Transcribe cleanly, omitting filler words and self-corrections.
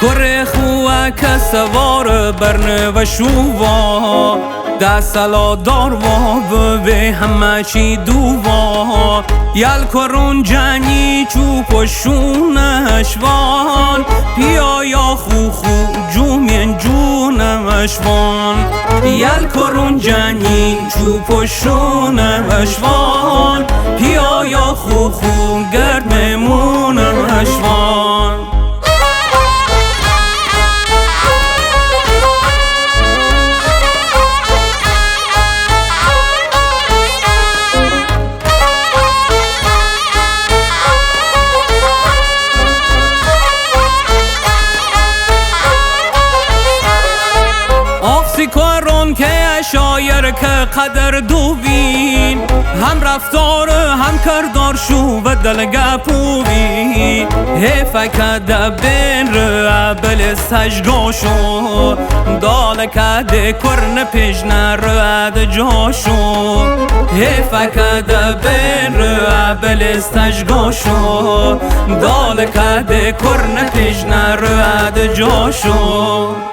کره خواه که سوار برنه و شووا دستلا دار و به همه چی دووا یل کرون جنی چوب و شونشوان پیا یا خو جومین جونشوان یل کرون جنی چوب و شونشوان پیا یا خو گرد میمونشوان کارون که شایر که قدر دوبین هم رفتار هم کردار شو و دلگه پوبین حیفه ده بین رو بل سجگاشو دالکه ده کرن پیجنه رو ده جاشو حیفه ده بین رو بل سجگاشو دالکه ده کرن پیجنه رو ده جاشو